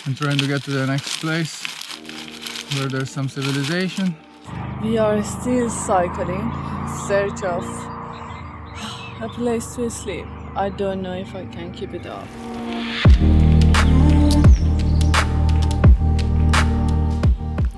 and trying to get to the next place where there's some civilization. We are still cycling, search of a place to sleep. I don't know if I can keep it up.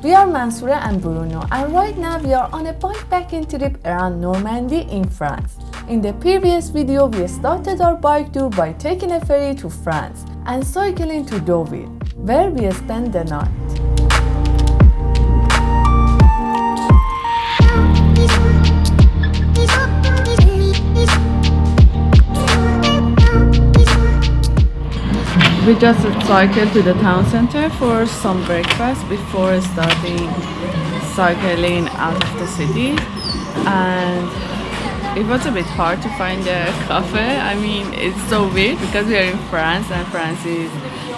We are Mansoureh and Bruno, and right now we are on a bikepacking trip around Normandy in France. In the previous video, we started our bike tour by taking a ferry to France and cycling to Deauville, where we spent the night. We just cycled to the town center for some breakfast before starting cycling out of the city, and it was a bit hard to find a cafe. I mean, it's so weird because we are in France and France is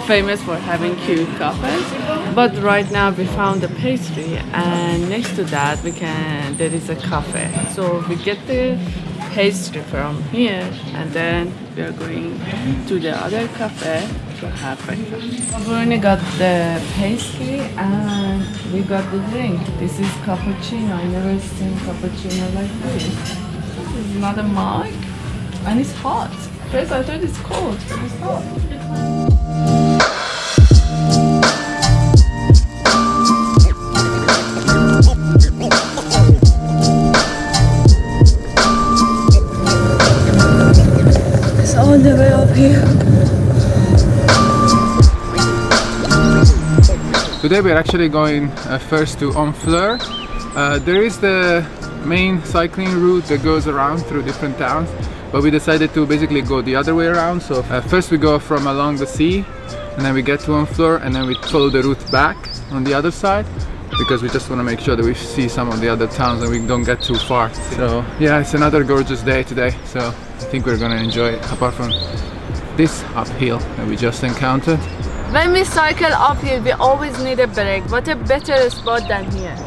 famous for having cute cafes. But right now we found a pastry, and next to that there is a cafe. So we get the pastry from here, and then we are going to the other cafe to have breakfast. Bruno got the pastry and we got the drink. This is cappuccino. I never seen cappuccino like this. This is not a mug, and it's hot. First I thought it's cold, but it's hot. It's all the way up here. Today we're actually going first to Honfleur. There is the main cycling route that goes around through different towns, but we decided to basically go the other way around. So first we go from along the sea, and then we get to Honfleur, and then we follow the route back on the other side, because we just want to make sure that we see some of the other towns and we don't get too far. So yeah, it's another gorgeous day today, so I think we're gonna enjoy it, apart from this uphill that we just encountered. When we cycle uphill, we always need a break. What a better spot than here.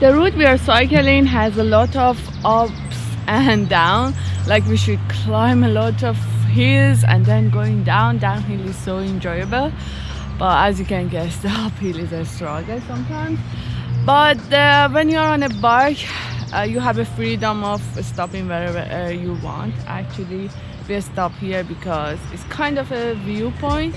The route we are cycling has a lot of ups and downs. Like we should climb a lot of hills, and then going downhill is so enjoyable. But as you can guess, the uphill is a struggle sometimes. But when you're on a bike, you have a freedom of stopping wherever you want. Actually, we stop here because it's kind of a viewpoint.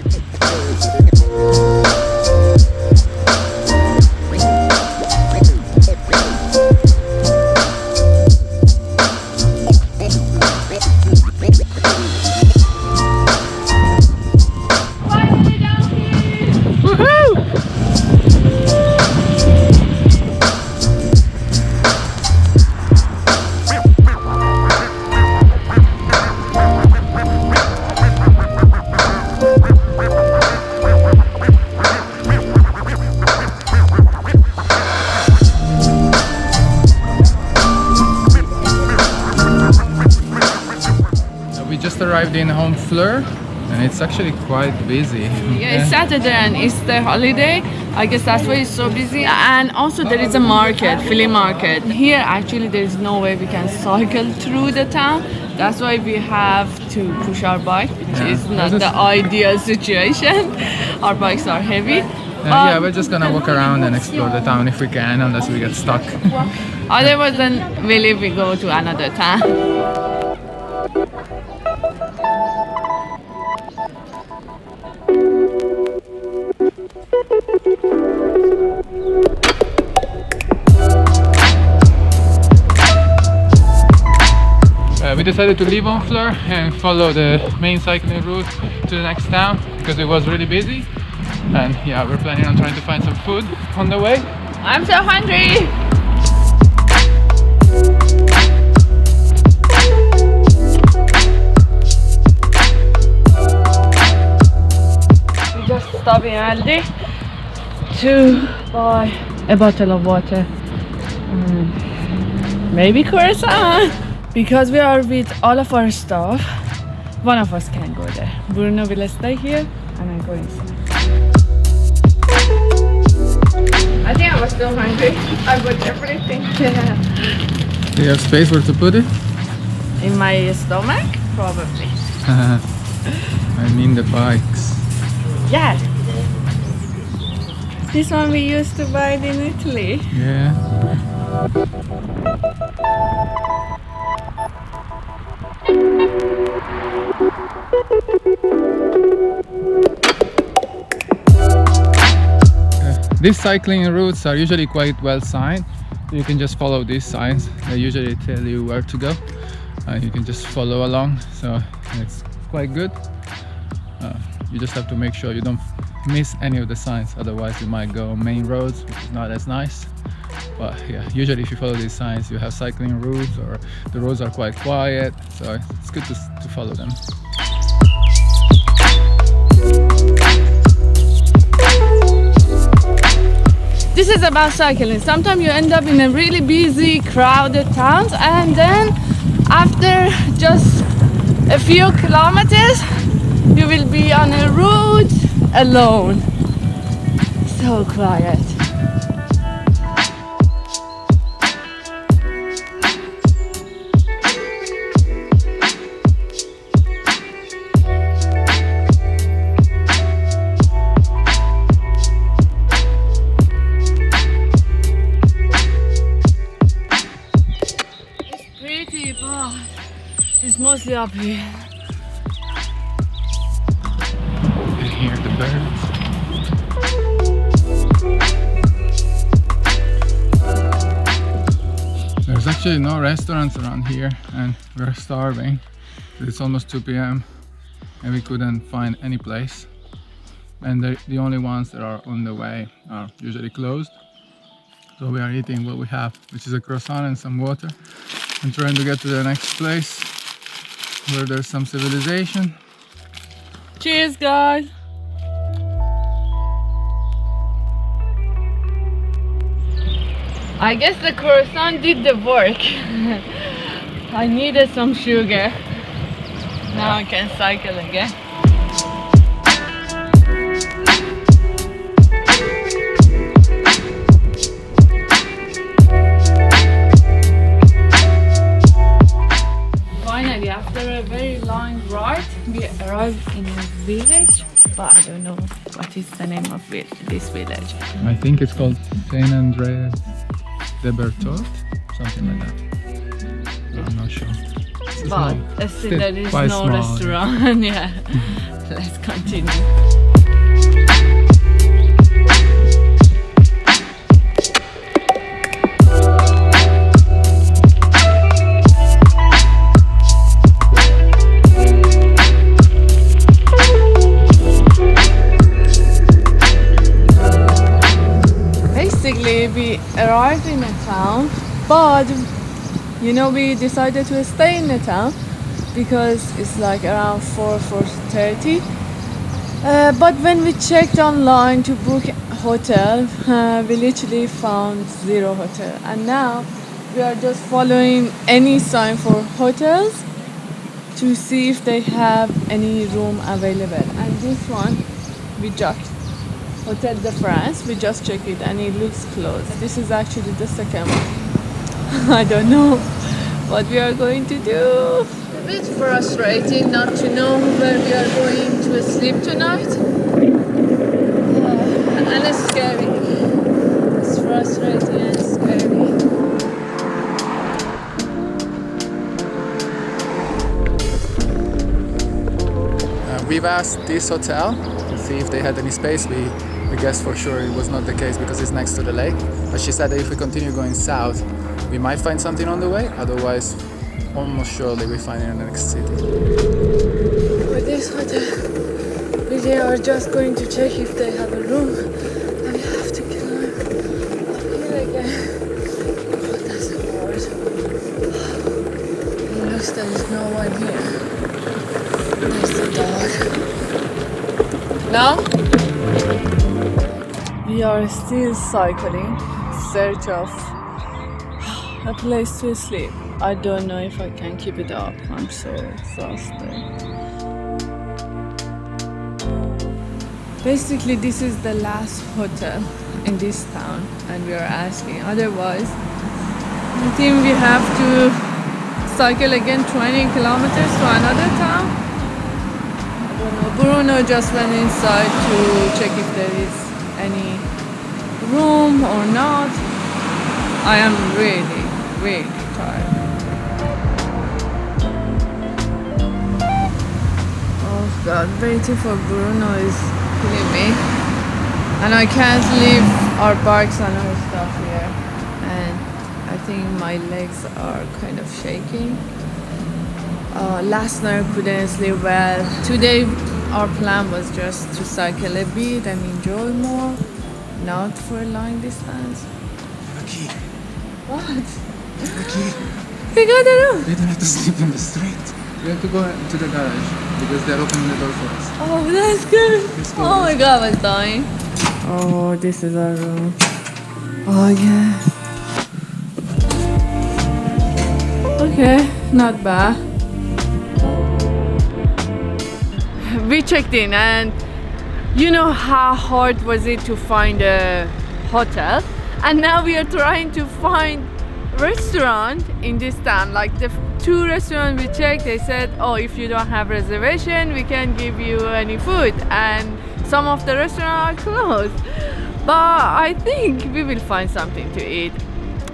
Arrived in Honfleur, and it's actually quite busy. Yeah, it's Saturday and Easter holiday. I guess that's why it's so busy. And also there is a market, flea market. Here actually there is no way we can cycle through the town. That's why we have to push our bike, which is not the ideal situation. Our bikes are heavy. Yeah, we're just gonna walk around and explore the town if we can, unless we get stuck. Otherwise then we leave, we go to another town. We decided to leave Honfleur and follow the main cycling route to the next town because it was really busy, and yeah, we're planning on trying to find some food on the way. I'm so hungry! We just stopped in Aldi to buy a bottle of water. Maybe croissant. Because we are with all of our stuff, one of us can go there. Bruno will stay here and I go inside. I think I was so hungry. I put everything Do you have space where to put it? in my stomach, probably. I mean the bikes. Yeah. This one we used to buy it in Italy. Yeah. These cycling routes are usually quite well signed. You can just follow these signs. They usually tell you where to go. You can just follow along, so it's quite good. You just have to make sure you don't miss any of the signs, otherwise you might go on main roads, which is not as nice. But yeah, usually if you follow these signs, you have cycling routes, or the roads are quite quiet, so it's good to follow them. This is about cycling. Sometimes you end up in a really busy, crowded towns, and then after just a few kilometers, you will be on a road alone. So quiet. It's mostly up here. You can hear the birds. There's actually no restaurants around here and we're starving. It's almost 2 p.m. and we couldn't find any place. And the only ones that are on the way are usually closed. So we are eating what we have, which is a croissant and some water. I'm trying to get to the next place where there's some civilization. Cheers, guys! I guess the croissant did the work. I needed some sugar. Now I can cycle again. After a very long ride, we arrived in a village, but I don't know what is the name of this village. I think it's called Saint-André de Bertot, something like that. I'm not sure. But still there is quite no small. restaurant. Yeah, let's continue. We arrived in a town, but you know, we decided to stay in the town because it's like around 4:30. But when we checked online to book a hotel, we literally found 0 hotel, and now we are just following any sign for hotels to see if they have any room available. And this one we just Hotel de France, we just checked it and it looks closed. This is actually the second one. I don't know what we are going to do. A bit frustrating not to know where we are going to sleep tonight. And it's scary. It's frustrating and scary. We've asked this hotel to see if they had any space. We guessed for sure it was not the case because it's next to the lake. But she said that if we continue going south, we might find something on the way. Otherwise, almost surely we find it in the next city. With this hotel, we are just going to check if they have a room. And we have to climb up here again. Oh, that's hard. It looks there is no one here. There's the dog. Now? We We are still cycling, search of a place to sleep. I don't know if I can keep it up. I'm so exhausted. Basically, this is the last hotel in this town, and we are asking. Otherwise, I think we have to cycle again 20 kilometers to another town. I don't know. Bruno just went inside to check if there is any room or not. I am really, really tired. Oh God, waiting for Bruno is killing me. And I can't leave our bikes and our stuff here. And I think my legs are kind of shaking. Last night I couldn't sleep well. Today our plan was just to cycle a bit and enjoy more, not for a long distance. Lucky. What? Lucky. We got a room. We don't have to sleep in the street. We have to go to the garage because they're opening the door for us. Oh, that's good. Let's go. Oh my God, I was dying. Oh, this is our room. Oh yeah. Okay, not bad. We checked in, and you know how hard was it to find a hotel, and now we are trying to find restaurant in this town. Like the two restaurants we checked, they said, oh, if you don't have reservation, we can't give you any food, and some of the restaurants are closed. But I think we will find something to eat.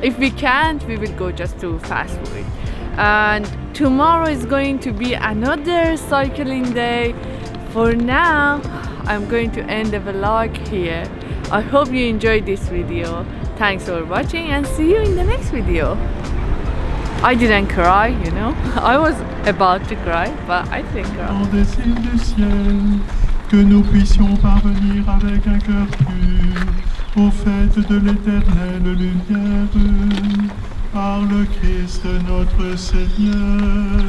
If we can't, we will go just to fast food. And tomorrow is going to be another cycling day. For now, I'm going to end the vlog here. I hope you enjoyed this video. Thanks for watching and see you in the next video. I didn't cry, you know. I was about to cry, but I didn't cry. Que nous puissions parvenir avec un cœur pur aux fêtes de l'éternelle lumière par le Christ notre Seigneur.